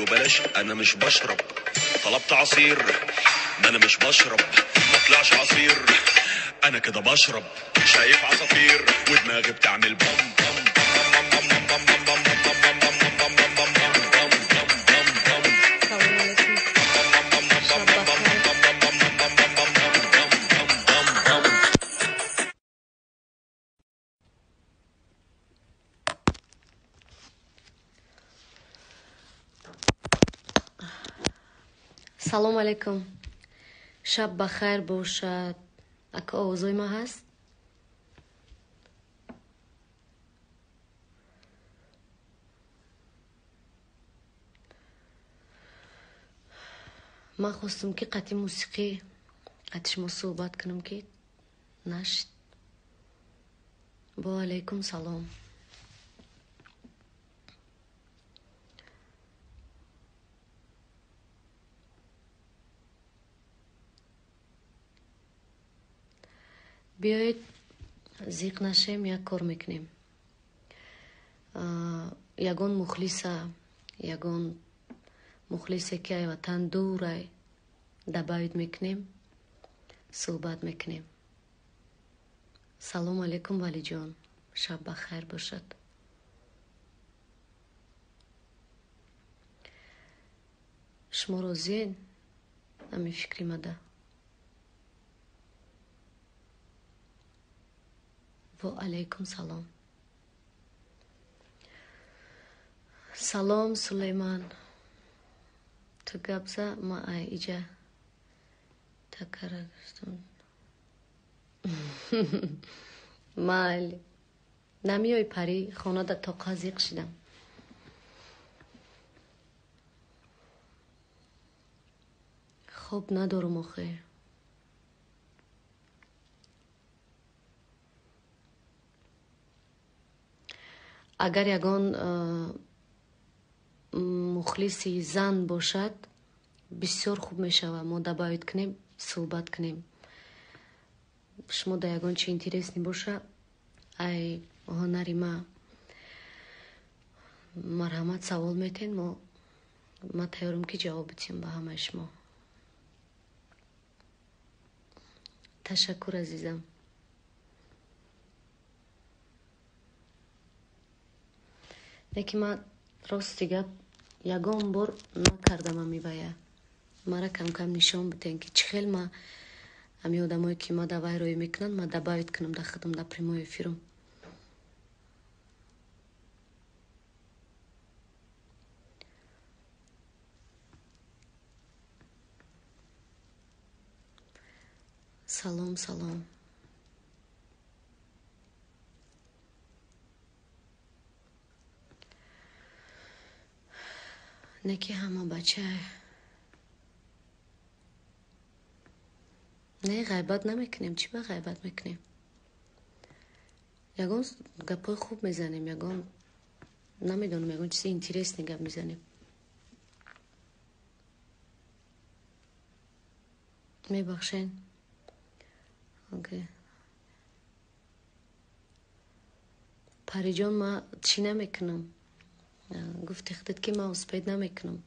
له بلاش انا مش بشرب. طلبت عصير ما انا مش بشرب، ما طلعش عصير انا كده بشرب. شايف عصافير ودماغي بتعمل بام بام بام بام بام بام بام بام بام بام بام بام بام بام. السلام عليكم. شب بخیر. سلام علیکم. شب بخیر باشد. اکا آوازوی ما هست؟ من خواستم که قطعی موسیقی قطعش ما صحبت کنم که نشد. با علیکم سلام. بیایید زیق نشیم، یک کار میکنیم. یگان مخلصه که وطن دوره دباید میکنیم، صحبت میکنیم. سلام علیکم ولی جان، شب بخیر باشد. شما راضیین؟ امی فکری مده. و علیکم سلام. سلام سلیمان. تو گبزه ما ایجا تکرگستون. مالی نمیای پری خانه در تا قضیق شدم. خوب ندارم آخه. اگر یگان مخلصی زن باشد بسیار خوب می شود. ما دباید کنیم، صحبت کنیم. شما در یگان چه اینترس باشه ای هنری ما مرحمت سوال میتین، ما تیارم که جواب بتیم به همه شما. تشکر عزیزم. نکی ما راست دیگه یگان بار نکردم امی باید مرا کم کم نشان بتین که چه خیل ما امی آدمایی که ما دوای روی میکنن ما دباید کنم در خودم در پریمای فیرم. سلام سلام. نکی همه بچه نه غیبت نمیکنیم. چی با غیبت میکنیم؟ یگان گپای خوب میزنیم، یگان نمیدونم یگان چیزی اینترس نگپ میزنیم. میبخشین؟ اوکی. پری جان ما چی نمیکنم. گفتی خودت که ما اسپید نمیکنم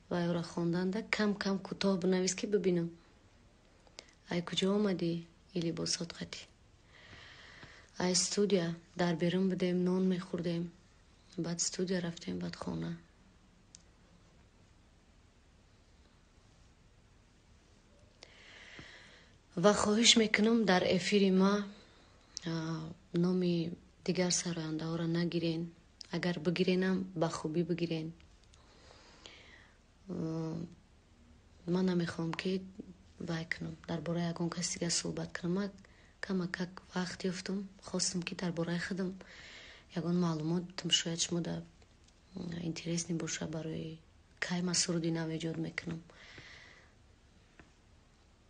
و او خواندن ده کم کم کتاب نویس که ببینم. ای کجا آمدی ای لباسات خطی؟ ای استودیا در بیرون بدیم نان میخوردیم، بعد استودیا رفتیم، بعد خانه. و خواهش میکنم در افیر ما نامی دیگر سراینده ها را نگیرین. اگر بگیرینم به خوبی بگیرین. من نمیخوام که وای کنم در باره یکان کسی که صحبت کنم. من کمک وقت یافتم خواستم که در باره خودم یکان معلومات بتم. شاید شما در اینترس نباشه برای که من سرودی نو ایجاد میکنم.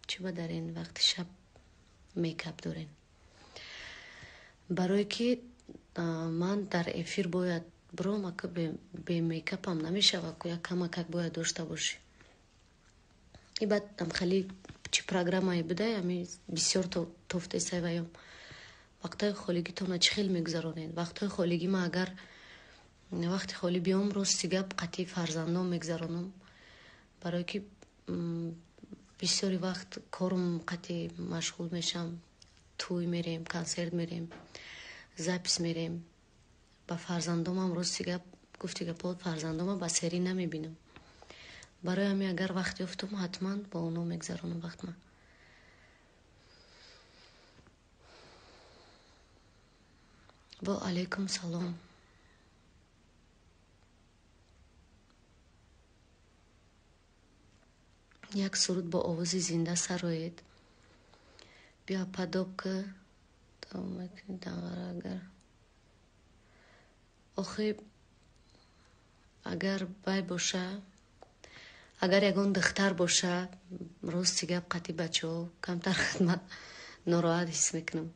چی با در این وقت شب میکاپ دارین؟ برای که من در افیر باید برام که به میکاپ هم نمیشه و که یک کمک باید داشته باشی. ای بعد هم خیلی چی پروگرام های بده همی بسیار توفته سویم. وقتای خالگی تو چه خیلی میگذرانین. وقتای خالگی ما اگر وقتی خالی بیام راستی گپ قطعی فرزندان میگذرانم، برای که بسیاری وقت کارم قطعی مشغول میشم، توی میریم، کنسرت میریم، زپس میریم. با فرزندام هم راستی گپ گفتی گپات فرزندام هم با سری نمیبینم، برای همین اگر وقتی افتم حتما با اونا میگذرانم وقت من. با علیکم سلام. یک سرود با آواز زنده سرایید. بیا پداب که اگر آخه اگر بای باشه، اگر یگان دختر باشه، راستی گپ قطعی بچه ها کمتر خدمت ناراحت حس میکنم.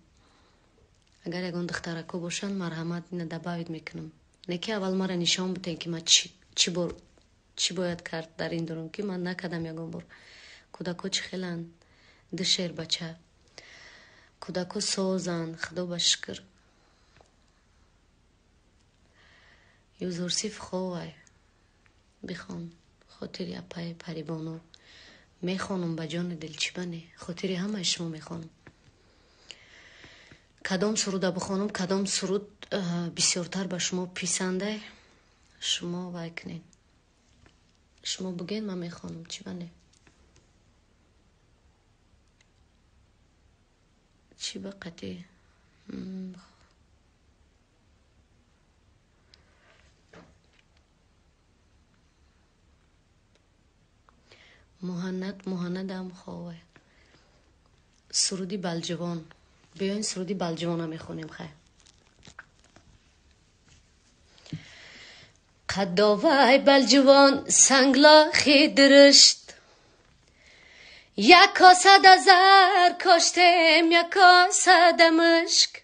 اگر یگان دخترکو باشن مرحمت ندباید میکنم. نکی اول مرا نشان بتین که من چی باید کرد در این دوران که من نکردم. یگان بار کودکو چی خیلن دشیر بچه، کودکو سازن، خدا بشکر. یوزورسیف خواه بخوان خاطری اپای پریبانو میخوانم با جان دل چی بنه، خاطری همه شما میخوانم. کدام سرود بخوانم، کدام سرود بسیارتر به شما پیسنده، شما وای کنین، شما بگین من میخوانم چی بنه. چی به قطعی مهند هم خواه سرودی بلجوان. بیاین سرودی بلجوان هم میخونیم. خیلی قداوای بلجوان سنگلاخی درشت، یک کاسه دزر کاشتم، یک کاسه دمشک.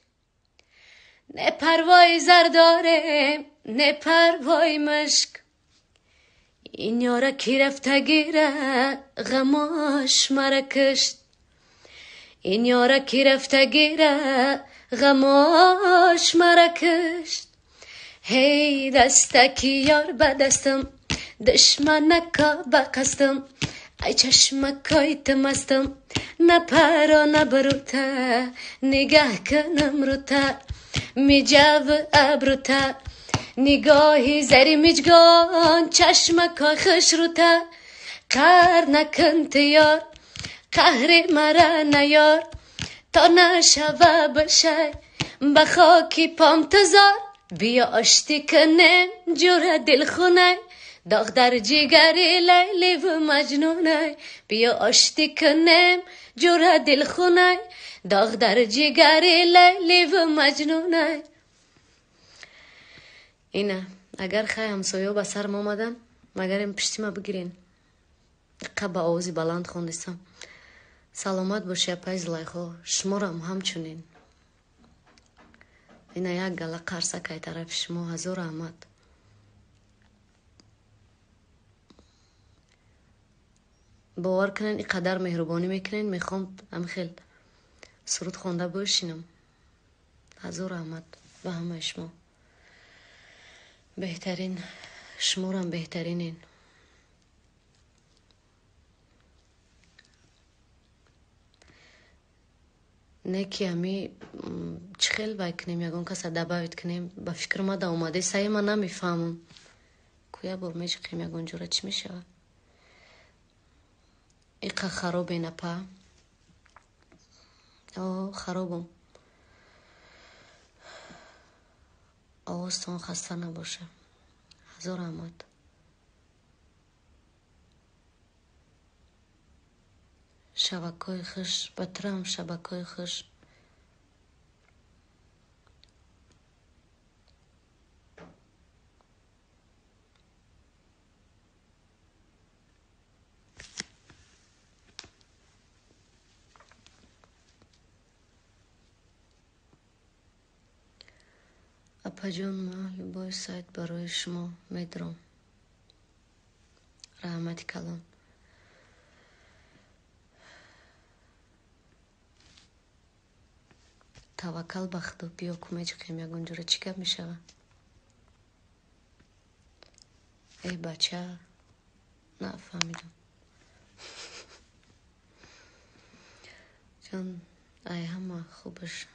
نه پروای زر دارم نه پروای مشک، این یارا کی رفته گیره غماش مرا کشت. این یارا کی رفته گیره غماش مرا کشت. هی دستکی یار به دستم، دشمنکا به قصدم. ای چشمکای تمستم، نه پرا نه بروتا. نگاه کنم روتا می جو ابروتا. نگاهی زری میجگان چشمکای خوش روتا. قهر نکن تیار قهر مرا نیار، تا نشوه بشه به خاکی پام تزار. بیا آشتی کنم جور دل خونه، داغ در جگری لیلی و مجنونه. بیا آشتی کنم جور دل خونه، داغ در جگری لیلی و مجنونه. اینه اگر خیلی همسایه به سرم آمدن مگر این پشتی ما بگیرین. قبل با آوازی بلند خوندستم. سلامت باشی اپای زلیخا، شما را همچنین. اینه یک گله قرصه که طرف شما، هزار رحمت. باور کنین اینقدر مهربانی میکنین، میخوام هم خیلی سرود خونده باشینم. هزار رحمت به همه شما. بهترین شما را هم بهترینین. نه که همی چه خیلی بکنیم یکان کس دباوید کنیم با فکر ما دا اومده سعی ما نمیفهمم کویا بار میشه خیم یکان جورا چی میشه. ایقا خرابه نپا خرابم. آواستان خسته نباشه. هزار رحمت. شبکای خوش بطرم شبکای خوش. اپا جان ما لبای سایت برای شما میدرم. رحمتی کلام. توکل بخدا بیا کمیج خیم یکان جورا چی کم میشه. ای بچه نفهمیدم چون ای همه خوبش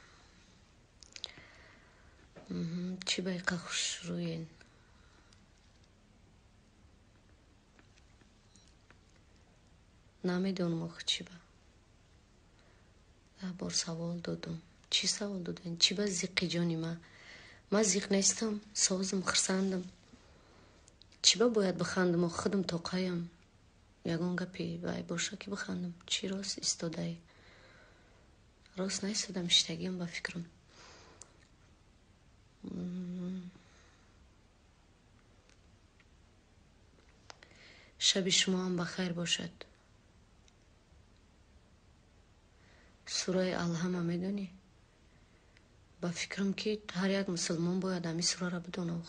چی байقه خوش روین نمیدونم آخه چی با ده بار سوال دادم چی سوال دادن چی با زیقی جانی ما زیق نیستم سازم خرسندم چی با باید بخندم و خودم توقعیم یگان گپی وای باشه که بخندم چی راست استاده ای راست نیستدم شتگیم با فکرم شب شما هم بخیر باشد سوره الحمه میدونی با فکرم که هر یک مسلمان باید امی سوره را بدونه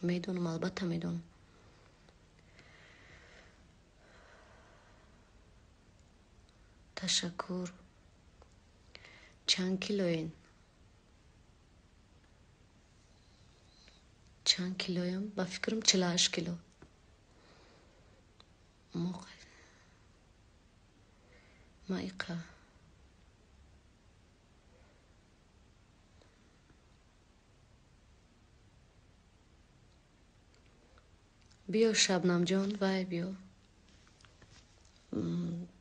میدونم البته میدونم تشکر چند کیلوین چند کیلویم با فکرم 48 کیلو موقع مایقه بیا شبنم جان وای بیا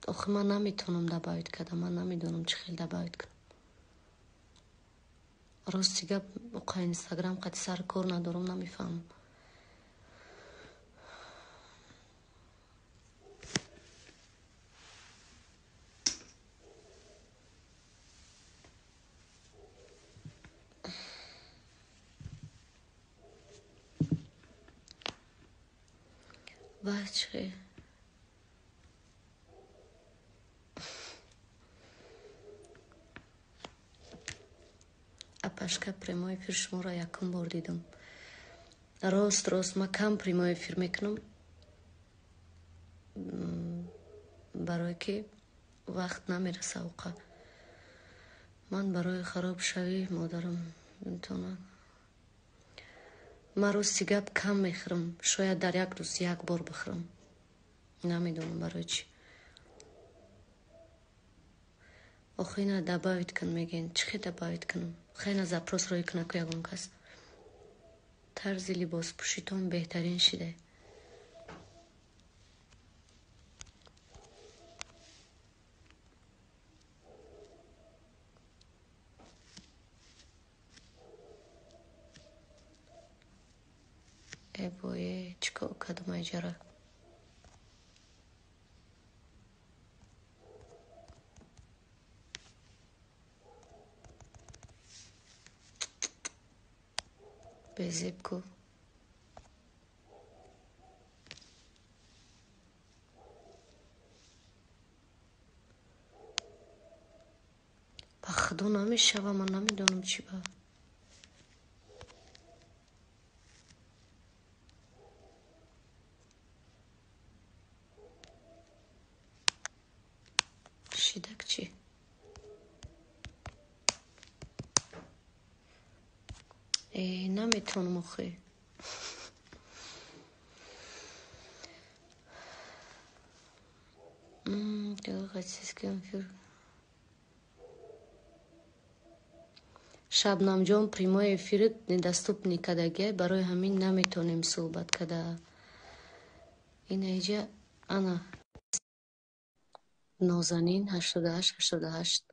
آخه من نمیتونم دبایت کردم من نمیدونم چه خیلی دبایت کنم راستی گپ اوقا اینستاگرام قد سر کار ندارم نمیفهم بچه اپشکه پریمای فیر شما را یکم بار دیدم راست ما کم پریمای فیر میکنم برای که وقت نمیرسه اوقا من برای خراب شوی مادرم میتونم من راستی گپ کم میخورم شاید در یک روز یک بار بخورم نمیدونم برای چی آخه اینا دبایت کن میگین چی دبایت کنم خیلی زپروس روی کنه که یکون کس طرز لباس پوشیتون بهترین شده ای بایه چیکار کدوم ایجاره بزیب کو با خدا نمیشه و من نمیدونم چی با شیدک چی ای نمیتونم آخه شبنم جان پریمای افیرت ندستوب نیکدگه برای همین نمیتونیم صحبت کده این ایجا انا نازنین 88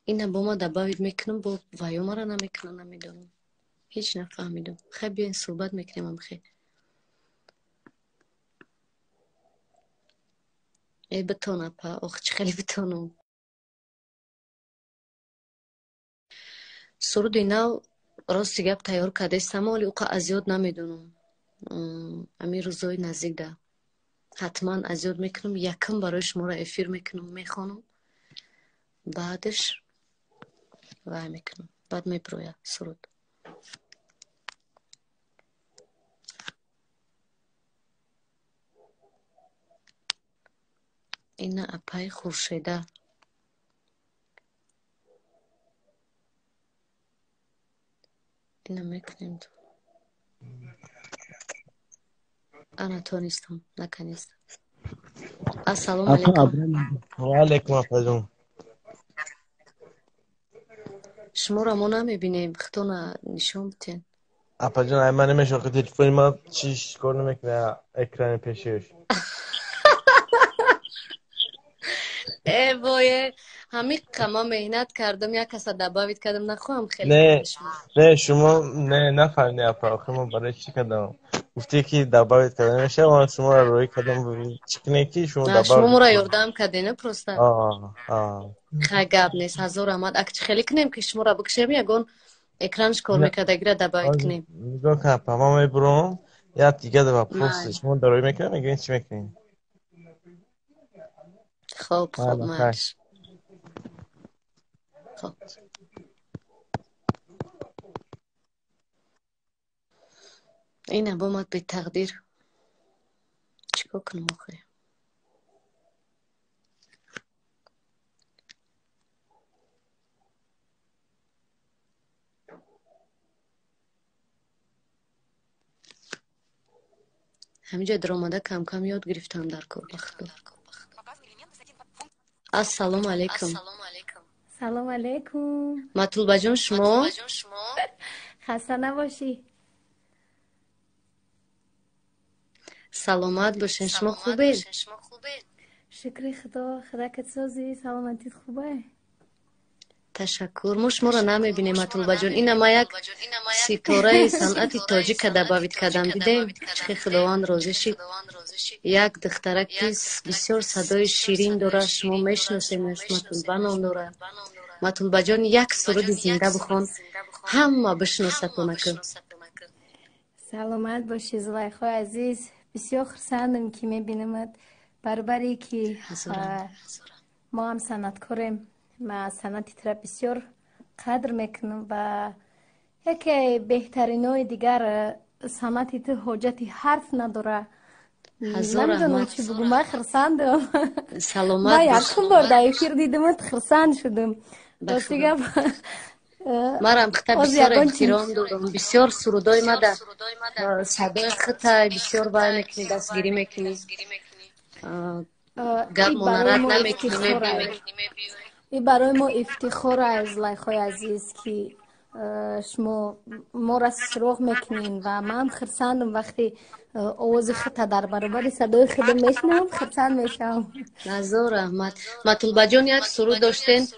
اینا با ما دباید میکنم با وایوما را نمیکنم نمیدونم هیچ نفهمیدم خیلی بیاین صحبت میکنیم هم خیلی ای بتونه پا آخ چه خیلی بتونم سرود اینا راستی گپ تیار کرده استم ولی اوقا از یاد نمیدونم امی روزای نزدیک ده حتما از یاد میکنم یکم برای شما را افیر میکنم میخوانم بعدش وای میکنم بعد میپرویا سرود اینا اپای خورشیده اینا میکنیم تو انا تو نیستم نکنیست. السلام علیکم. و علیکم السلام. شما را ما نمیبینیم خطونا نشون بتین. اپا جان من نمیشه که تلفنی ما چیش کار نمیکنه اکران پیشش. ای وای همین کما مهنت کردم یک کس دعوت کردم نخواهم خیلی نه خوب شما. نه شما نه نفهمیدی اپا آخه من برای چی کردم گفتی که دعوت کردم میشه و شما رو روی کردم چکنه کی شما نه شما دعوت مرا کنید. یردم کردین پروستا. آه خیلی گپ نیست هزار آمد اگه خیلی کنیم که شما را بکشیم یگون اکرانش کار نه میکرد اگر دعوت کنیم. نگاه که اپا ما میبرم یا دیگه دو پروست مال شما داروی میکنم میگین چی میکنین. خوب خیر. مالش خوب. اینه بامد به تقدیر چیکار کنم آخه. همینجا در آمده کم کم یاد گرفتم در کار بخدا. السلام علیکم. سلام علیکم. مطلوبه جان شما خسته نباشی. سلامت باشین شما خوبین؟ شکر خدا که سازی سلامتیت خوبه. تشکر. ما شما را نمیبینیم مطلوبه جان. این ما یک ستاره صنعت تاجیک دعوت کردم دیدیم چه خداوند راضی شد. یک دخترک بسیار صدای شیرین داره شما میشناسینش مطلوبه نام داره. مطلوبه جان یک سرود زنده بخوان همه بشناستونه که. سلامت باشی زلیخا عزیز. بسیار خرسندم که میبینمت برابری که ما هم صنعتکاریم. ما صنعتی را بسیار قدر میکنم و یکی بهترینای دیگر صنعتی تو حاجتی حرف نداره. هزار نمیدونم رحمت. چی بگم من خرسندم. سلامت من باش. یکم بار در افیر دیدمت خرسند شدم. بخدا. راستی مرا خطا از بسیار یگان چی احترام دارم. بسیار سرودای ما در صدای خطا بسیار بای میکنی دستگیری میکنی. گپ این برای منارت ما نمیکنی افتخار میبینی. است. این برای ما افتخار است لایخای عزیز که شما ما را سراغ میکنین و من خرسندم وقتی آواز خطا در برابر صدای خودم میشنم خرسند میشم. هزار رحمت. مطلوبه جان یک سرود داشتین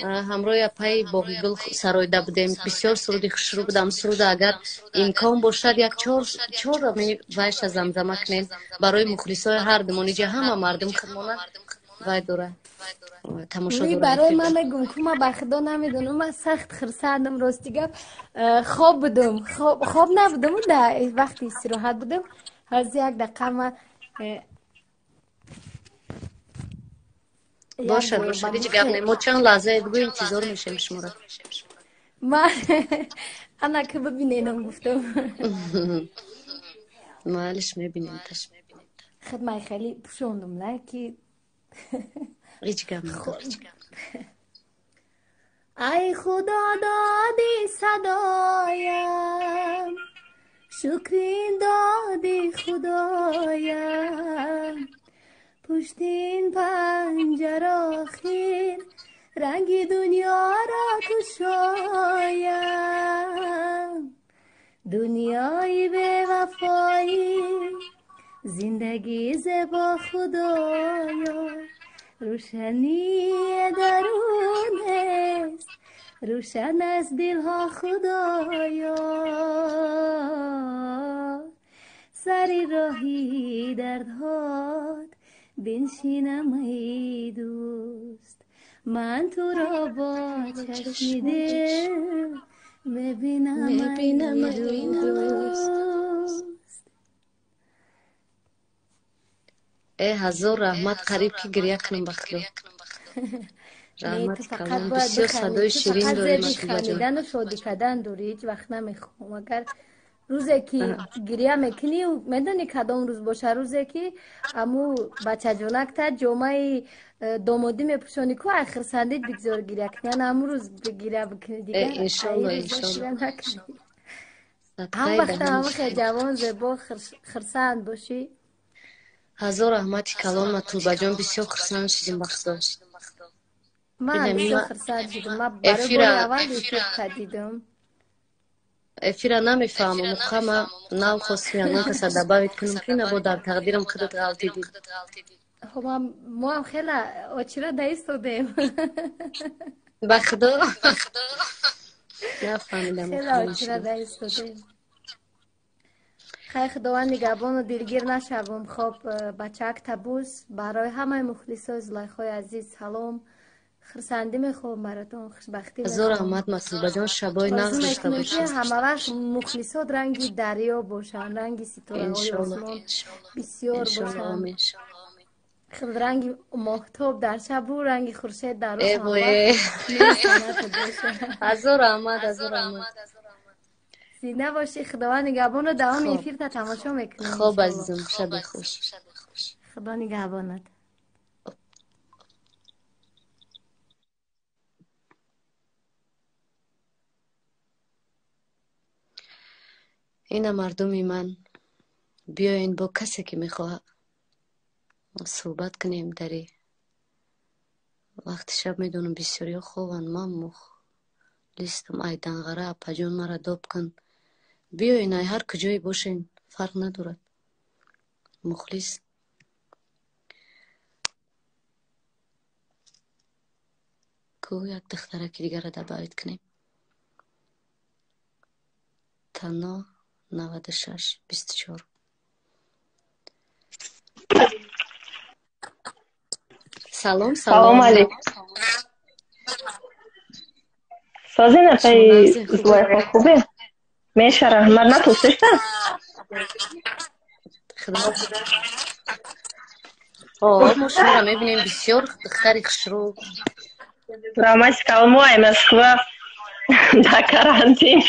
همراه پای باقی گل سرایده بودیم. بسیار سرودی خوشرو بودم. سرود اگر امکان باشد یک چهار را می وایش زمزمه کنین برای مخلصای هر دمانیجا همه مردم خدمانه وای دوره تماشا وی دوره برای افیر من ده. میگم که من به خدا نمیدونم من سخت خرسندم راستی گپ خواب بودم خواب نبودم در وقتی استراحت بودم از یک دقیقه من یک باشد بار به هیچ گپ مخ نیم. ما چند لحظه دیگه انتظار میشیم شما را. من انا که ببینینم گفتم معلش میبینیم تش. خدمت خیلی پوشوندم لکی هیچ گپ نداره. ای خدا دادی صدایم شکرین دادی خدایم پشتین پنجره آخر رنگ دنیا را کشایم دنیای بے وفایی زندگی زبا خدایا روشنی درون است روشن از دلها خدایا سری راهی دردهات بنشینم ای دوست من تو را با چشم دل میبینم ای دوست. ای هزار رحمت قریب که گریه کنم بخدا. نه رحمت تو فقط کلام باید بسیار بخندی. صدای تو شیرین فقط داری زیبی مطلوبه جان. خندیدن و شادی کردن دوری هیچ وقت نمیخوام. اگر روزی که گریه میکنی و میدونی کدام روز باشه، روزی که امو بچه جونک تا جامعه دامادی میپوشانی که آخر سندید بگذار گریه کنی، یعنی امو روز گریه بکنی دیگه. ای انشالله روز انشالله. گریه نکنی. هم صدقه وقت دهن هم خیلی شما. جوان زیبا خرسند باشی. هزار رحمتی کلام طلبه جان، بسیار خرسند شدیم بخدا. من ببینم بسیار ایما خرسند شدم. من برای بار افیرا اول افیق دیدم. افیرا نمیفهمم مقام نو خواستیم یگان کس دباوید کنم که نبود در تقدیرم خودت غلطی دید. خب ما هم خیلی آچیره دایستادیم. بخدا نفهمیدم خیلی متوجه آچیره نشدم. دایستادیم. خیلی خداوند نگهبان و دلگیر نشوم. خب بچک تبوس برای همه مخلصای زلیخای عزیز سلام. خرسندی میخوام براتون، خوشبختی هزار میخوام. رحمت مسعود جان، شبای آرزو نغز داشته میکنیم که باشید. همه وقت مخلصات رنگی دریا باشن، رنگی ستاره های انشالله آسمان بسیار انشالله باشن. آمین. خیلی رنگ ماهتاب در شب و رنگ خورشید در روز ای همه وقت بوی نور سنت باشه. هزار رحمت هزار رحمت. زنده باشی. خداوند نگهبان رو دوام خب افیر تا تماشا میکنیم خب انشالله. عزیزم، شب خوش. خدا نگهبانت. این مردمی من، بیاین با کسی که میخواه صحبت کنیم داری وقت شب. میدونم بسیاری خوبن، من لیستم ای دنغره پجون مرا داب کن. بیاین ای هر کجایی باشین فرق ندارد. مخلص کو یک دختره که دیگر را دبایت کنیم. تنا 96 24. سلام سلام سلام. علیکم. سازی شما نفعی نغزین خوبه؟ زوایقا خوبه؟ میشه رحمت نتوستشتا؟ خدا آه ما شما را میبینیم بسیار دختری خشرو. رحمت کلموهای Москва да карантин.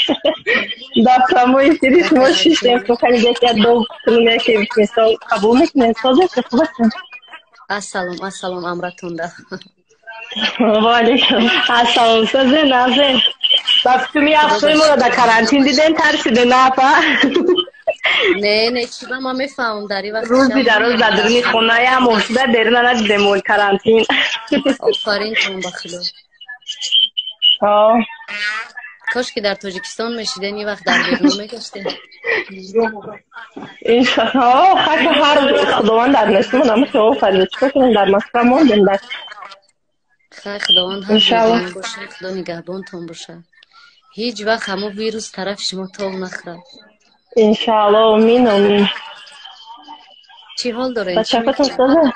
Да прямой эфир در شما شیشتیم کرانتین. فقط یکی دو کلمه که مثال قبول میکنین سازی که خوبه. السلام السلام امرتون ده. و علیکم السلام سازی نازین. بس تو می خدا افسوی ما بش رو در کرانتین دیدین ترسیده نه پا. نه چی با ما میفهمم داری وقت شب روزی در روز میبینیم در درونی تاثیر. خونه هم افتاده درون ندیدیم کرانتین. آفرین تون بخدا. آه کاش که در تاجیکستان میشیدین یه وقت در بیرون میگشتین. انشاءالله خاک هر خداوند در نسیمون همه شما فرید چکا کنیم در مسکو موندیم در خیر خداوند هر انشاءالله جایگانه باشه، خدا نگهبانتون باشه. هیچ وقت همو ویروس طرف شما تاو نخوره. انشاءالله امین امین چی حال دارین؟ چی بچه‌کتون میکنین؟ سازه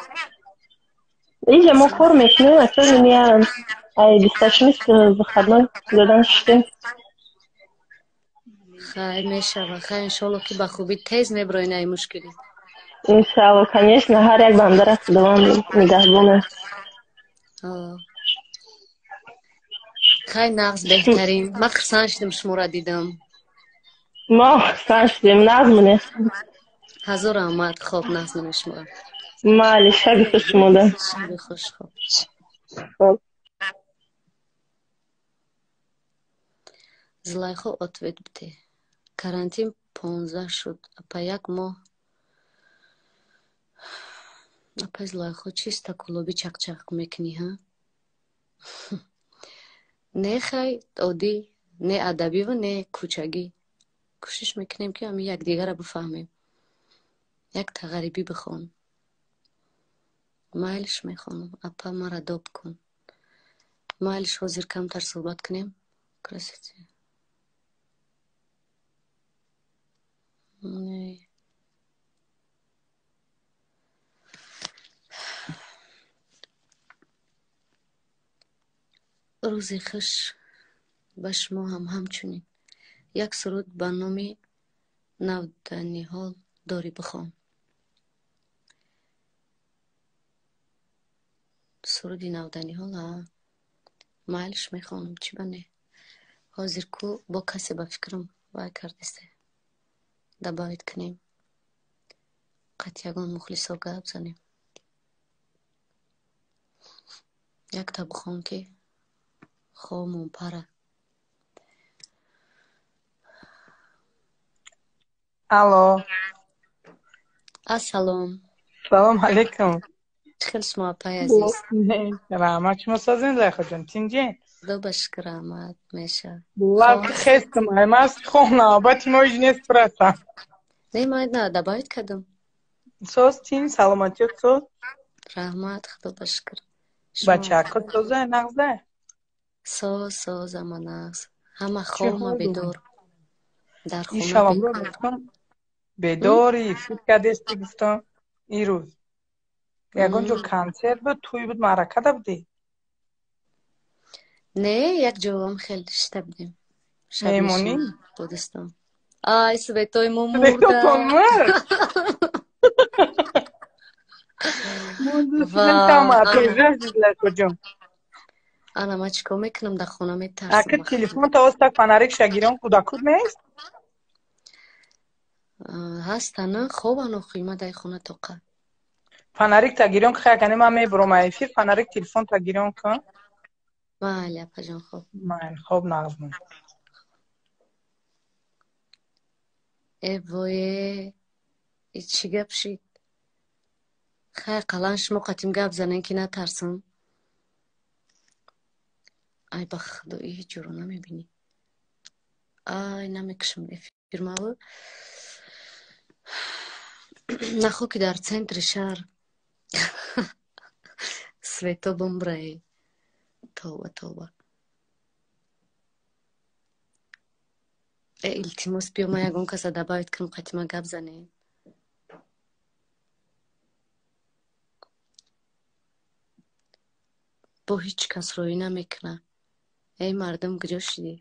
اینجا ما کار میکنیم اصلا میارم ای بیستشمیست به خدمت دادن شدیم خیر میشه و خیر انشالله که به خوبی تیز میبروین ای مشکلی. انشاءالله کنیشن هر یک بنده را خداوند نگهبانه آه. خیر نغز بهترین. من خرسان شدم شما را دیدم. ما خسته شدیم نظمونه هزار آمد خواب نزدم شما. مالی شبی خوش موده شب خوش خواب. زلیخا اتوید بده. карантин 15 شد. اپا یک ماه اپا زلیخا چیست کلوبی چق میکنی ها؟ نه خیلی عادی، نه ادبی و نه کوچگی. کوشش میکنیم که همین یک دیگر را بفهمیم. یک تغریبی بخون. مایلش میخونم. اپا مرا داب کن. مایلش حاضر کمتر صحبت کنیم. کرسیتی. نه. روزی خوش به شما هم همچنین. یک سرود به نام نودنیحال داری بخوان. سرودی نودنیحال مایلش میخوانم چی بنه. حاضر کو با کسی به فکرم وای کردسته. дабавит кунем. қат ягон мухлисо гап занем. як табхон ки хомон пара. Алло. ассалом. Салом алейкум. хел шумо пай азиз. Rahmat şuma sazın Zayxa can. Tince. Xudo shukr Ahmad meша. Лавки хестам. Аймас хона. Абати мо ижнес праса. Немайд на дабавит кадам. Соз тин саламатият соз. Rahmat Xudo shukr. Бачака соза нагза. соз аманас. Ҳама хома бедор. дар хона Иншаллах гуфтам. Бедори фикр дести гуфтам. ирӯз. Ягон ҷо консерт буд, туй буд, маъракада будӣ? Не, як ҷоам хел шита будем. Меҳмонӣ? Бодистон. Ай, Светои мо Светотон мурда. мурд. Ана ма чикор мекунам дар хона метарсам. Ака телефон тавоста фонарик шагирон кудакуд нест? ҳастана хобан охи ма дар хона тоқа. Фонарик тагирон ки хакани ман мебурам эфир фонарик телефон тагирон кун. Майли апаҷон хоб. Майли хоб нағзман. Эвое и чӣ гап шид? Хай қалан шумо қатим гап занен ки натарсам. Ай ба худо ҳеҷ ҷоро намебинӣ. Ай намекушам эфир маву. Нахо ки дар центри шаҳр Свето бомбрае. Тоба. илтимос биё ма ягон каса дабавит кунам қатима гап занем. бо ҳеҷ кас рӯӣ намекуна. эй мардум куҷо шидӣ?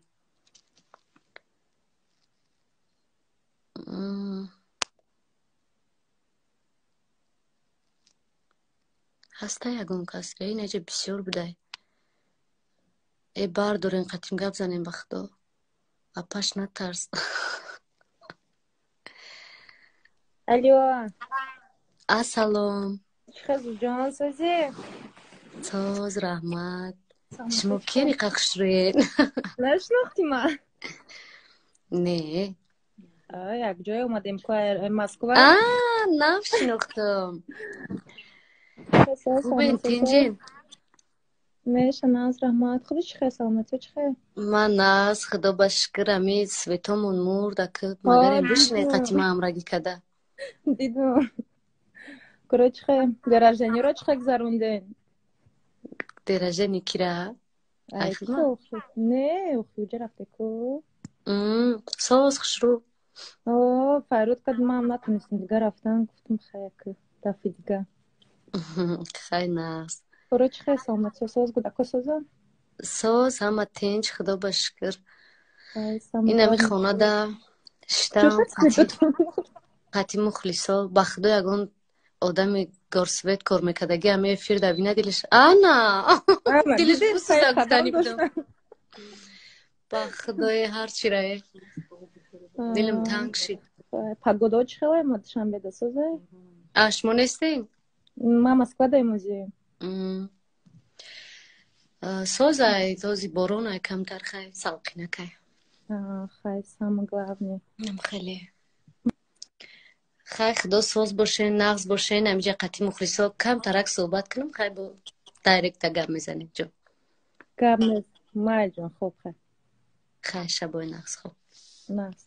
ҳаста ягон кас? инаҷа бисёр будай. бардорен қатим гап занем ба худо. апаш натарс. Алло. ассалом. Чиқазуҷон сазе? соз раҳмат. шумо кери қақшрӯен? Нашнохтӣ ман? Не. Як ҷой омадем Москва. навшинохтам. хубен тинҷен? Меша наз раҳмат. Худи чӣ хай саломатӣ чӣ хай? ман наз худо ба шукр ами Светомон мурда ки магарем бишне қатима амрагӣ када. Дидум. Куро чӣ хай? Деражениро чӣ хай гузаронден? Деражени кира? Не, ухуҷа рафте ку. соз хушрӯ. Файруд кад ман натонистам дига рафтан гуфтам хай ки дафъи дига. хай наз. Куро чӣ хай саломатӣ? Соз гудако соза? соз ҳама тинҷ худо ба шукр. инами хонада штам қати мухлисо ба худо ягон одами горсвет кор мекардаги ҳама эфир давина дилаш ана дилаш бусуза гуфтани будам. ба худое ҳарчирае дилам танг шид. Погода чӣ хай омад шанбеда соза? шумо нестен? Ман Москва даимозием. созай сози боронай камтар хай салқинакай. Хай самое главное. хеле хай худо соз бошен нағз бошен амиҷа қати мухлисо камтарак суҳбат кунам хай бо дайректа гап мезанем ҷо. Гап мез майҷон хуб хай. хай шабои нағз хуб. Нағз.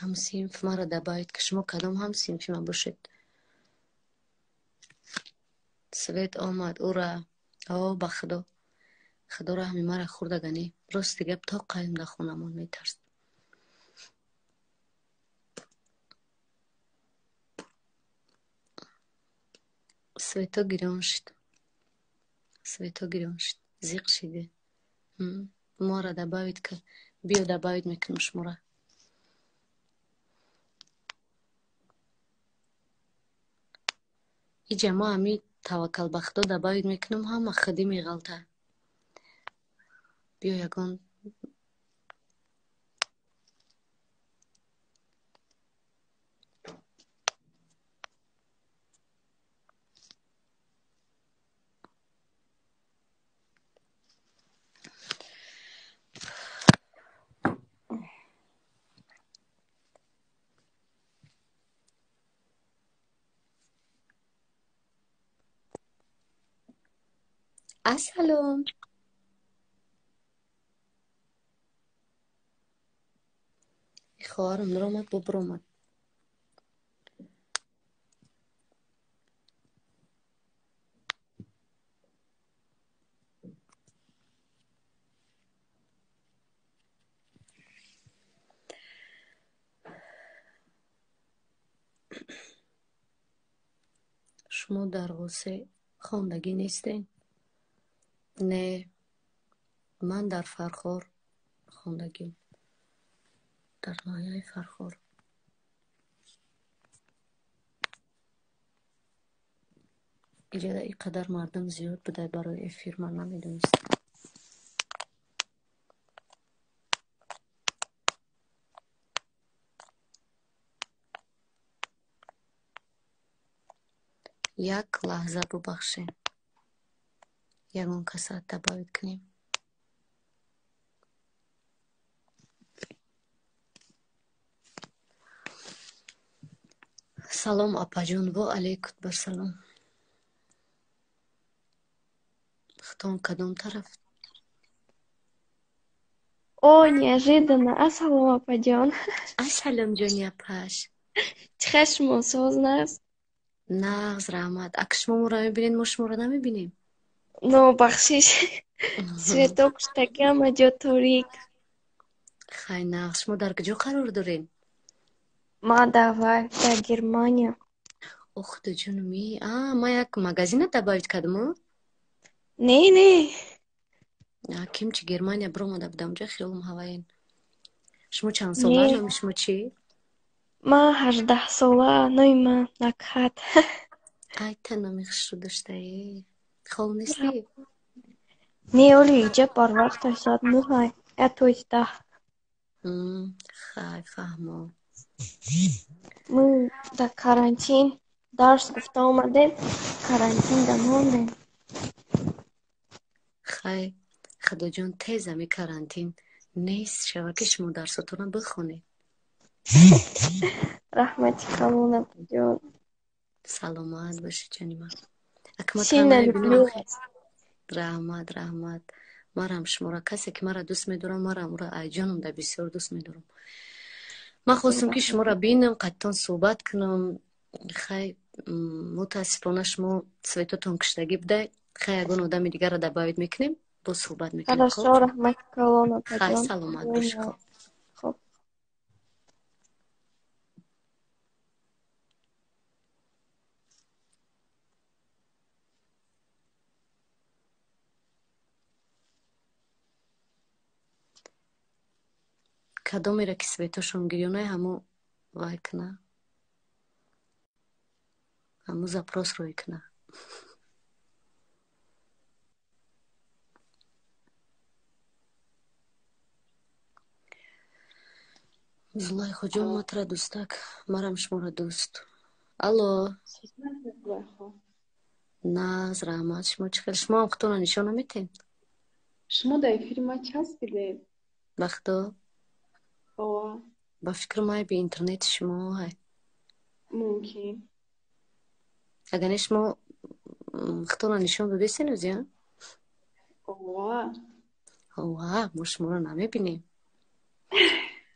ҳамсинф маро дабавит ки шумо кадом ҳамсинфи ман бошед. свет омад ура. ба худо худо раҳми мара хурдагани рости гап то қайм дар хонамон метарс. свето гирён шид зиқ шиде. мора дабавит ки بیا دبایت میکنم شماره. ای جماع همی توکل بخدا دبایت میکنم همه خدی میغلطه. بیا یگان السلام. خواهرم درآمد بابر آمد. شما در غصه خواندگی نیستین؟ نه، من در فرخار خواندگیم، در ناحیه فرخار. اینجا اینقدر مردم زیاد بوده برای افیر من نمیدونستم. یک لحظه ببخشین، یگان کسات دبایت کنیم. سلام اپا جون و علیکم برسلام. ختم کدوم طرف؟ О, неожиданно. Ассалам, Ападион. السلام جونی اپاش. Чхашмо сознас. نغز رحمت. اگه شما ما را میبینین ما شما را نمیبینیم. Но бахшиш. Цветок штагама джоторик. خیلی نغز. شما در کجا قرار دارین؟ ما давай до Германия. اخت جونمی. ما یک مگزین دبایت کدم. Не. کیم چی گرمانیا برآمده بودم جا خیالم هواین. شما چند ساله Не. نمی شما چی؟ ما 18 ساله نویما накат. ای تنمی خشو داشته ای. خال نیستی؟ Не, Оли, иджа пар вақта шад нухай. То есть да. خیلی فهمم. Мы до карантин дарс гуфта омадем. Карантин да мондем. خیلی خدا جان تیز همی کرانتین نیست شوه که شما درساتون بخونی. رحمتی کامون Ападион. سلامت باشی جانی من. اکه ما Сильно تنهایی بینم люблю خیلی вас. رحمت. مرم شما را کسی که مرا دوست میدارم مرا او را ای جانم در بسیار دوست میدارم. من خواستم که شما را بینم قطعا صحبت کنم. خیلی متاسفانه شما سویتاتون کشتگی بده. خیلی اگه آدم دیگر را دبایت میکنیم با صحبت میکنیم. خب Хорошо, رحمتی کامون خیلی Ападион. سلامت باشی. خب خب. کدامی را که سویتاشون گریونه همو وای کنه، همو زپراس روی کنه. زلیخا جان ما ترا دوستک مرم شما را دوست. الو نه از رحمت شما چی خیلی شما وقتون را نشان نمیتین شما در افیر ما چسبیده وقتا آه با فکر ما به اینترنت شما های ممکن اگر شما وقتون را نشان ببیسین و زیان آه ما شما را نمیبینیم.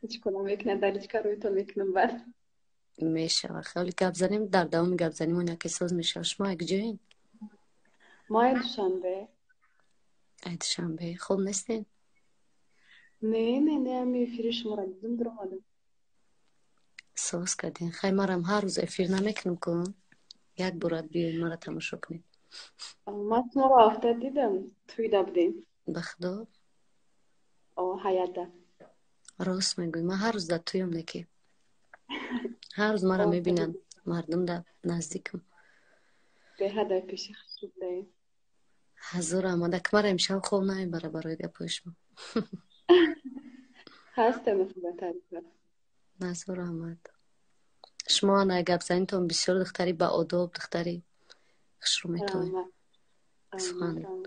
هیچ کنم یک نداری که روی تو میکنم بعد میشه و خیلی گپ زنیم در دوام گپ زنیمون یکی ساز میشه. شما یک جایین؟ ما دوشنبه عید شنبه خوب نیستین؟ نه همی افیر شما را دیدم در آمدم ساز کردین. خیلی مرم هر روز افیر نمیکنم کن یک براد بیاین مرا تماشا کنین. ما شما را افتاد دیدم توی دبدیم بخدا آه حیاته راست میگوی. من هر روز در تویم نکی. هر روز مرا میبینن مردم در نزدیکم. به هدای پیش خوب دهیم. حضور آمده که مرا امشب خوب نمیبره برای گپوش ما. هستم خوبه تعریف. نظر آمد. شما نه گپ زنیتون بسیار دختری با آداب، دختری خشرومتوی.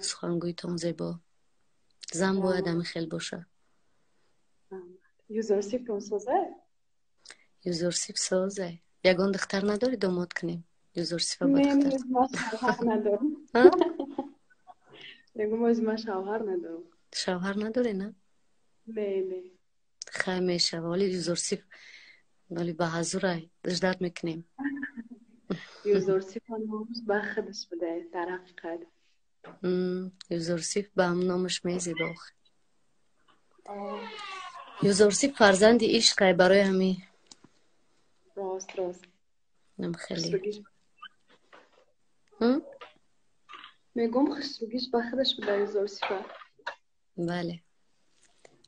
سخنگویتون زیبا. زن باید همی خیل باشه. یوزورسیف کن سازه؟ یوزورسیف سازه. یگان دختر نداری داماد کنیم؟ یوزورسیف با نه دختر. ما شوهر ندارم. میگم ما شوهر ندارم. شوهر نداری نه؟ نه. خیلی میشه ولی یوزورسیف ولی به حضورای دجدت میکنیم. یوزورسیف نامش به خودش بده در حقیقت. یوزورسیف به هم نامش میزی باخ. یوزورسیف فرزند عشق برای همی. راست. نم خیلی. میگم خشروگیش به خودش بده یوزورسیف. بله.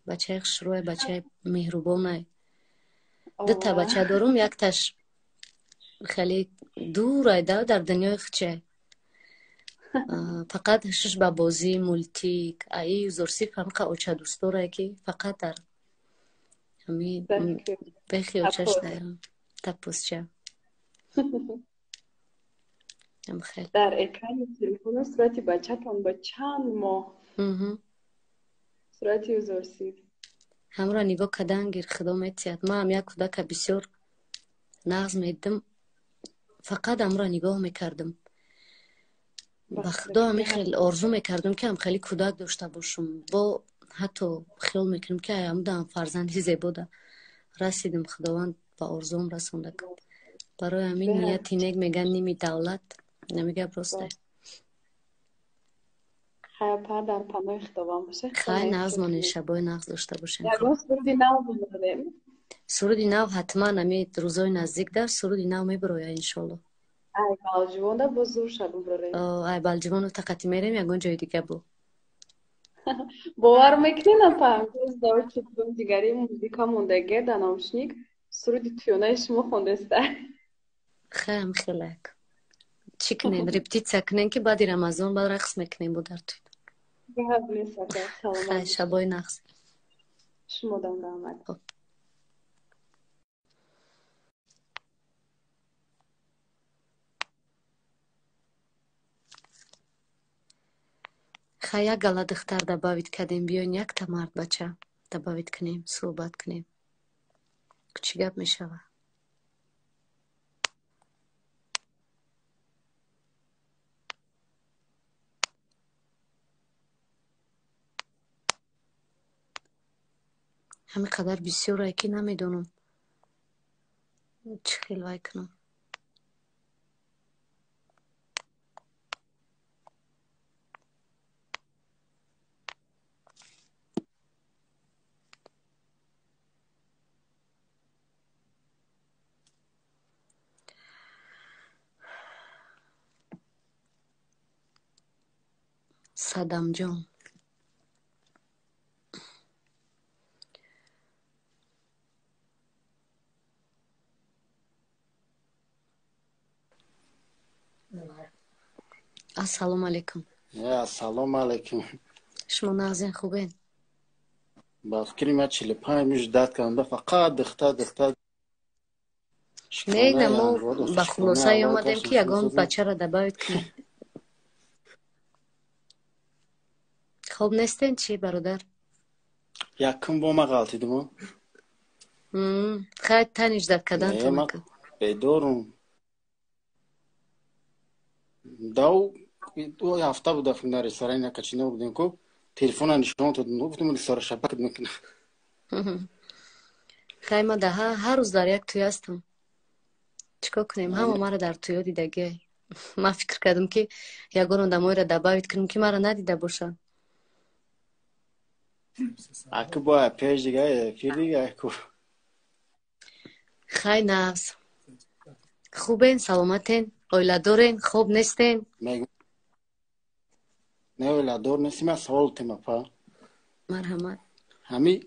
بچه خشروه بچه مهربانه. دو تا بچه دارم، یک تاش خیلی دور ایده در دنیای خچه. فقط هشش با بازی مولتیک ای یوزورسیف هم که اوچه دوست داره که فقط در همین بخی اوچهش دارم تپوس چه هم خیلی در اکران تلفن صورتی بچه تان با چند ماه صورتی یوزورسیف هم را نگاه کدن گیر خدا میتید. ما هم یک کودک بسیار نغز میدم فقط هم را نگاه میکردم با خدا همی خیلی آرزو میکردم که هم خیلی کودک داشته باشم. با حتی خیال میکنم که هم دارم فرزندی زیبا ده رسیدم. خداوند با آرزوم رسونده کرد. برای همین نیتی نگ میگن نیمی دولت نمیگه برسته. خیلی در پناه خداوند باشه. خیلی نغزمانه شبای نغز داشته باشیم. یکم سرودی نو ببریم. سرودی نو حتما همی روزای نزدیک در سرودی نو میبروید انشالله. ای بالجوان ده بزرگ شد ببریم. ای بالجوان رو تقتی میریم یکان جای دیگه بو. باور میکنین اپا روز دار چطور دیگری موزیکا موندگه در نامشنیک سرودی تویونه شما خوندسته. خیلی چی کنین رپتیت کنین که بعد رمضان بعد رقص میکنین بود در توی. خیلی شبای نقص شما دام آمد. خیلی گله دختر دباوید کردیم بیاین یک تا مرد بچه دباوید کنیم صحبت کنیم چی گپ میشوه. همین قدر بسیار رای که نمیدونم چی خیلی وای کنم. صدام جان السلام علیکم. السلام علیکم. شما نازین خوبین؟ با فکری ما 45 میش داد کنم فقط دختر نه نمو با خلاصه اومدیم که یگان بچه را دباوید کنیم. خوب نیستین چی برادر؟ یکم با ما غلطیدم. خیلی تنیش داد کدن تو میکن. بیدارم. دو هفته بود فکر در رستوران کچینه بودیم که تلفن نشون دادن گفتم رستوران شبکه میکنه. خیلی ما ده هر روز در یک توی هستم. چیکار کنیم؟ همه ما را در توی دیدگی. من فکر کردم که یگان آدمایی را دباوید کنم که مرا ندیده باشن. اگه با پیش دیگه اگه خیلی نفس خوبین سلامتین اویلا دارین خوب نیستین؟ نه اویلا دار نیستیم از سوال تیم اپا مرحمت. همی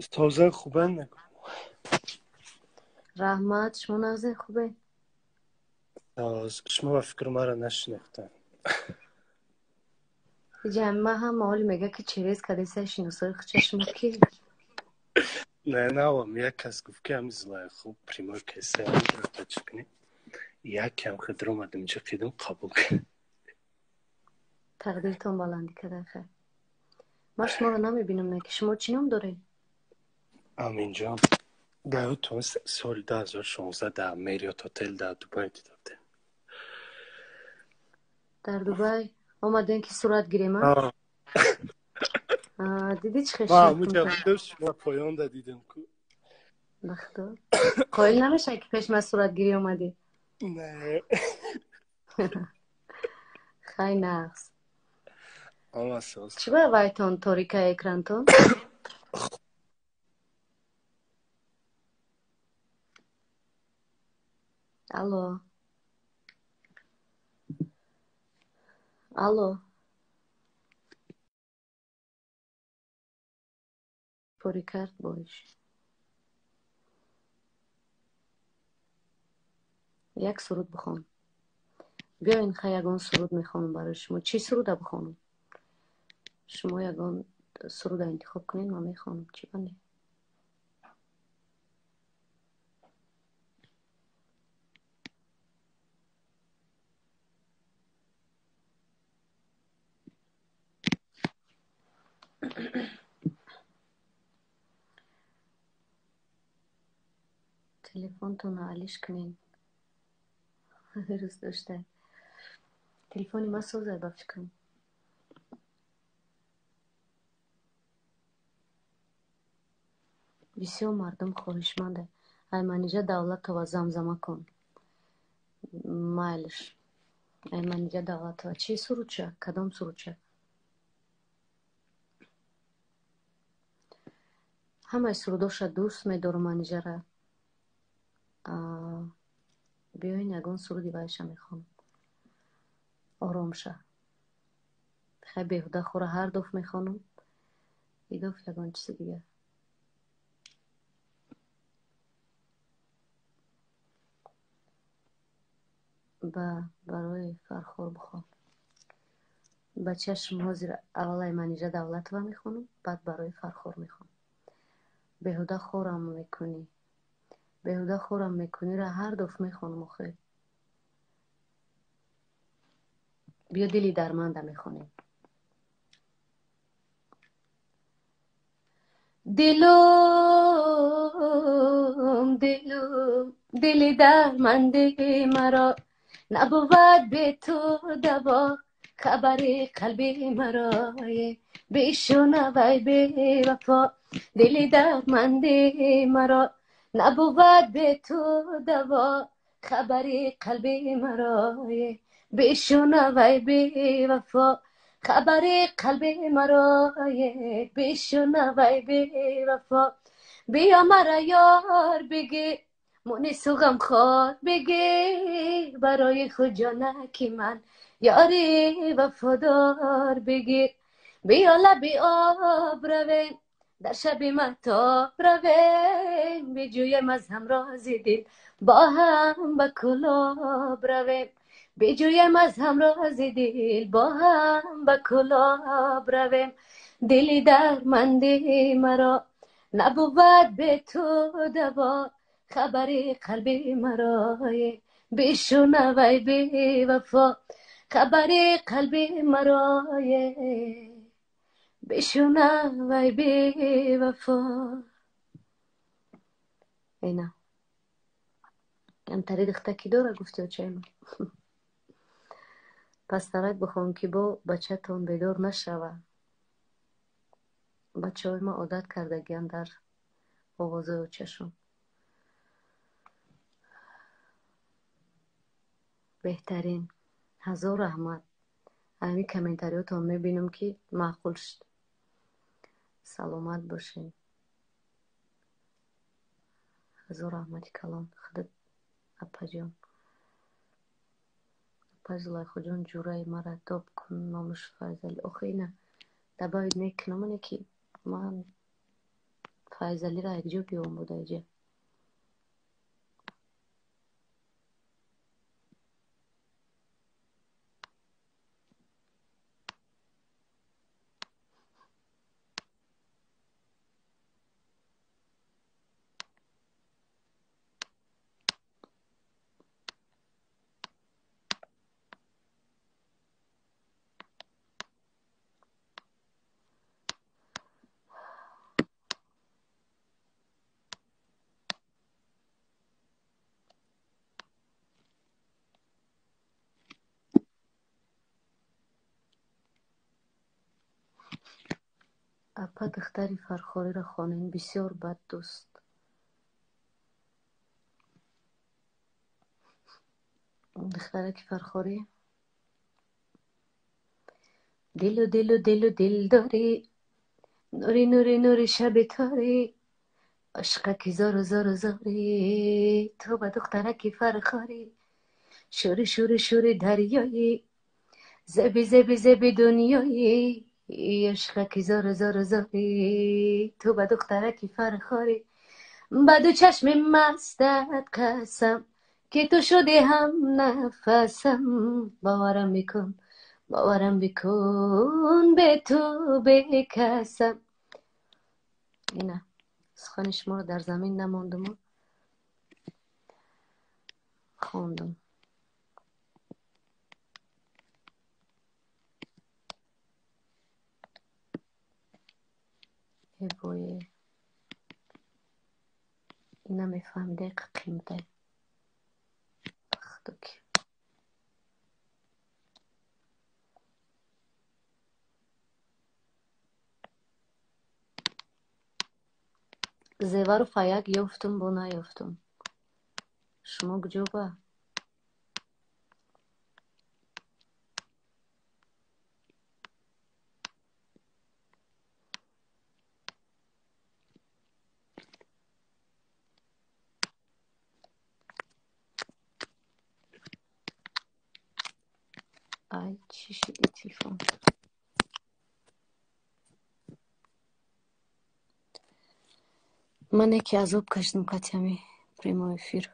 سازن خوبه نگو. رحمت شما نازن خوبه؟ شما فکر ما را نشناختن. جمعه هم مال میگه که چریز کدیسه شناسای خچشم کی؟ نه هم یک کس گفت که همیز لای خوب پریمور کسی هم رفته چکنی یک کم خدر اومدم اینجا قیدم قبول کن. تقدیرتون بلندی که خیر. ما شما رو نمیبینم نه که شما چی نام داره؟ امین جان در تو سال 2016 در میریات هتل در دوبای دیدم. در دوبای آمدین که صورت گیریم ها؟ دیدی چه ما خشم همونجا بودم شما پایان دا دیدم که بخدا قایل نمیشه که پیش من صورت گیری آمدی؟ نه خیلی نقص. اما ساز چی باید وایتون تاریکه اکرانتون؟ الو الو پوری کرد باش. یک سرود بخون. بیاین خیلی یگان سرود میخوانم برای شما. چی سروده بخونم؟ شما یگان سرود انتخاب کنین ما میخوانم. چی بنده؟ تلفنتون علیش کنین. روز داشته تلفنی ما سوزه با فکرم. بسیار مردم خواهشمنده ایمانیجا دولت تو زمزمه کن مایلش. ایمانیجا دولت تو چی سرود چه؟ کدام سرود چه؟ همه سروداش دوست میدارم منیجا را. بیاین یگان سرودی بایشه میخوام آرام شه. خیلی بیهوده خوره هر دفعه میخوانم ای دفعه یگان چیز دیگه. برای فرخور بخوام بچه شما زیر اول ایمانیجا دولت و میخوانم بعد برای فرخور میخوام. بیهوده خورم میکنی بیهوده خورم میکنی را هر دفعه میخوانم آخه. بیا دلی درمنده میخوانیم. دلم دلی درمنده مرا نبود به تو دوا خبر قلبی مرا بشنوی به وفا دلی درمنده مرا نبود به تو دوا خبر قلبی مرا بشنوی به وفا خبر قلب مرا بشنوی به وفا. بیا مرا یار بگی مونس و غم خوار بگی برای خود جانکی من یاری وفادار بگیر. بیا لبی آب رویم در شب مهتاب رویم بجویم از همراز دل با هم به کلاب رویم بجویم از همراز دل با هم به کلاب رویم. دلی درمنده مرا نبود به تو دوا خبر قلبی مرا بشنوی به وفا خبر قلبی مرا بشنوی به وفا. اینا انتری دختکی داره گفتی و چه پس ترک بخوام که با بچه تون بیدار نشوه. بچه های ما عادت کرده گیم در آوازه و چشم. بهترین هزار رحمت. همین کامنتاریاتون میبینم که معقول شد. سلامت باشین. هزار رحمتی کلان خودت اپا جان اپا زلایخو جان جورای مرا تاب کن نامش فرزل. آخه اینه دباید میکنم اینه که من فایزلی را یک جا بیام بوده ایجا. اپا دختری فرخاری را خوانین بسیار بد دوست. دختره که فرخاری دل و دل و دل و دل داری، نوری نوری نوری شب تاری، عشقکی زار و زار و زاری، تو با دخترکی فرخاری، شوری شوری شوری دریایی، زبی زبی زبی دنیایی، عشقکی زار و زار و زاری، تو با دخترکی فرخاری. با دو چشم مستت قسم که تو شدی هم نفسم، باورم بکن باورم بکن به تو بکسم. اینه سخن شما رو در زمین نماندم و خوندم. ای بوی اینا میفهمیده قیمته خدا که زیور و فیک یافتم با نیافتم. شما کجا با؟ ای چی شدی تلفن؟ من یکی عذاب کشتم قطعمی پریما افیر.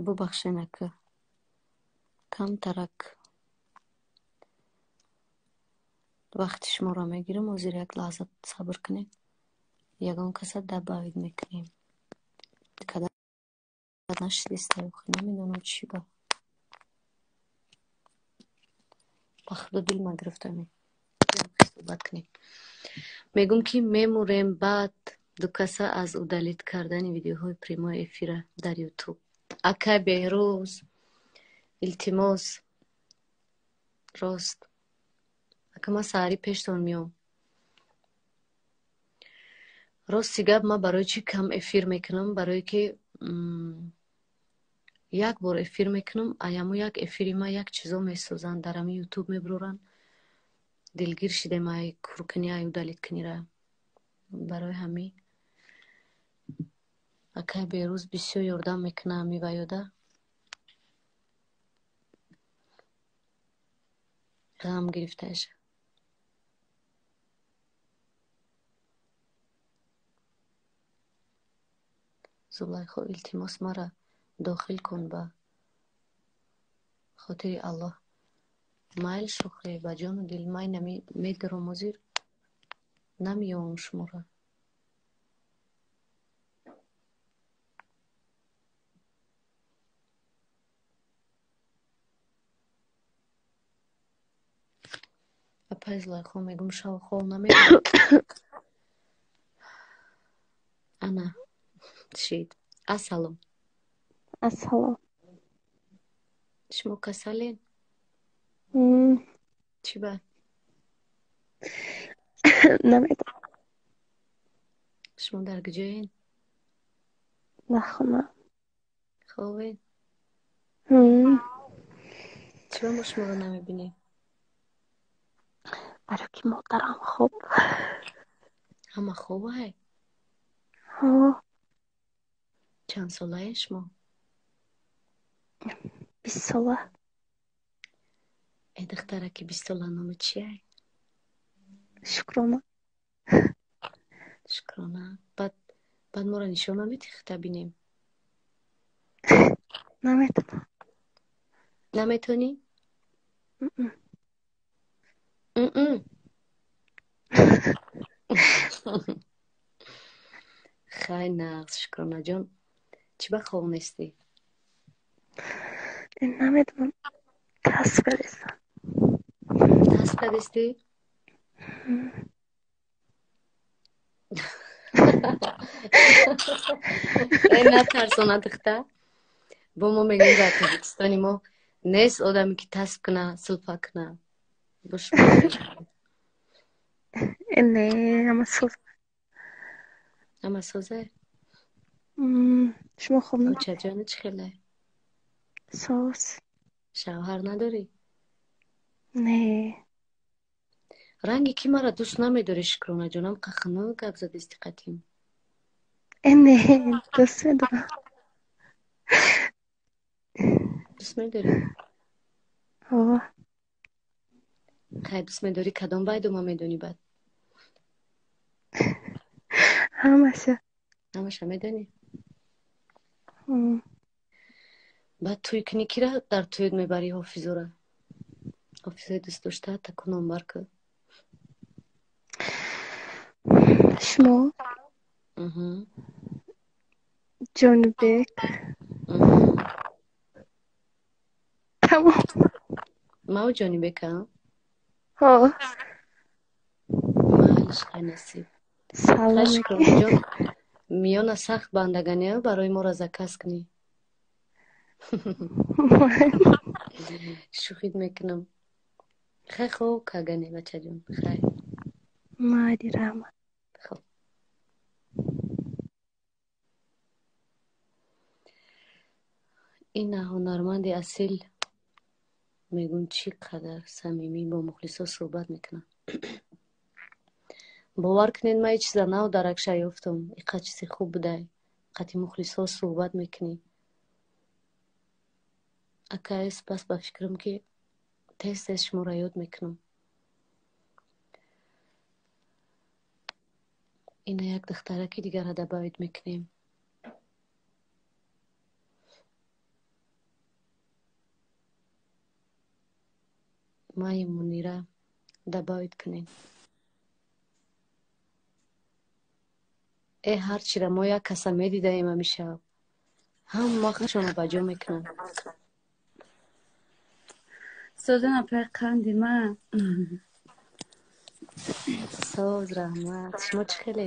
ببخشین که کم ترک وقت شما را میگیرم و زیر یک لحظه صبر کنید. یگان کس دباوید میکنیم کدر نشدیسته نمیدونم چی با بخدا دل ما گرفته صحبت کنیم. میگم که میموریم بعد دو کسا از او دلیت کردن ویدیوهای پریما افیره در یوتیوب. اکا بهروز التماس راست اکا ما ساری پیشتون میام راستی گب ما برای چی کم افیر میکنم؟ برای که یک بار افیر میکنم ایامو یک افیری ما یک چیزا میسازن در امی یوتیوب میبرورن دلگیر شده ما ای کرکنی ای دلیت کنی را. برای همی اکای بیروز بسیار یردم میکنه همی ویاده غم گرفتهش. زلیخا التماس مرا داخل کن با خاطر الله. مایل شخری با جان و دل مای نمی میدرم و زیر نمیام شما را. اپای زلیخا میگم شو خواه نمیگم Ana. Шид. Асалом. Асалом. Шумо касален? Чӣ ба? Намедонам. Шумо дар куҷоен? Дар хона. Хобен? Чиро мо шуморо намебинем? Барои ки модарам хоб. Ҳама хобай? Чанд солаен шумо? 20 сола. Духтараки 20 сола номи чияй? Шукрона. Шукрона. Баъд моро нишон намедиҳ хита бинем? Наметонам. Наметонӣ? хай нағз Шукронаҷон. Чӣ ба хонестӣ? Намедонам. Таст кардестам. Таст кардестӣ? Натарсона духта. Бо мо мегӯем дар Тоҷикистони мо нест одаме ки таст куна, сулфа куна. Бо шумо Не, ҳама соз. ҳама соза? Шумо хоб надоред? Очаҷони чӣ хеле? Соз. Шавҳар надорӣ? Не. ранги ки мара дӯст намедорӣ Шукронаҷонам? қахну гап задисти қатъим. Не, дӯст медорам. Дӯст медорӣ? хай дӯст медорӣ кадом байдума медонӣ баъд? Ҳамаша. ҳамаша медонӣ? баъд туй кунӣ кира дар туйёт мебарӣ ҳофизора? ҳофизои дӯстдошта таку номбар кун. Шумо? Ҷонибек. Тамом. мау ҷонибекам? Майлиш хай насиб. хай Шукронаҷон, миёна сахт бандаганеҳо барои мо заказ кунӣ. шӯхид мекунам. хай хоб кагане бачаҷон. хай. майли раҳмат. хоб. ин ҳунарманди асил мегӯн чӣ қадар самимӣ бо мухлисо суҳбат мекунад. бовар кунед ман ин чиза нав дар акша ёфтам. иқа чизи хуб будай. қати мухлисо суҳбат мекунӣ. акаес пас ба фикрам ки тез тез шуморо ёд мекунам. ина як духтараки дигара дабавид мекунем. майи Мунира дабавид кунем. ҳарчира мо як каса медидаем амишаб. ҳама хушона ба ҷо мекунанд. Созана пай қанди ман. соз раҳмат. шумо чӣ хеле?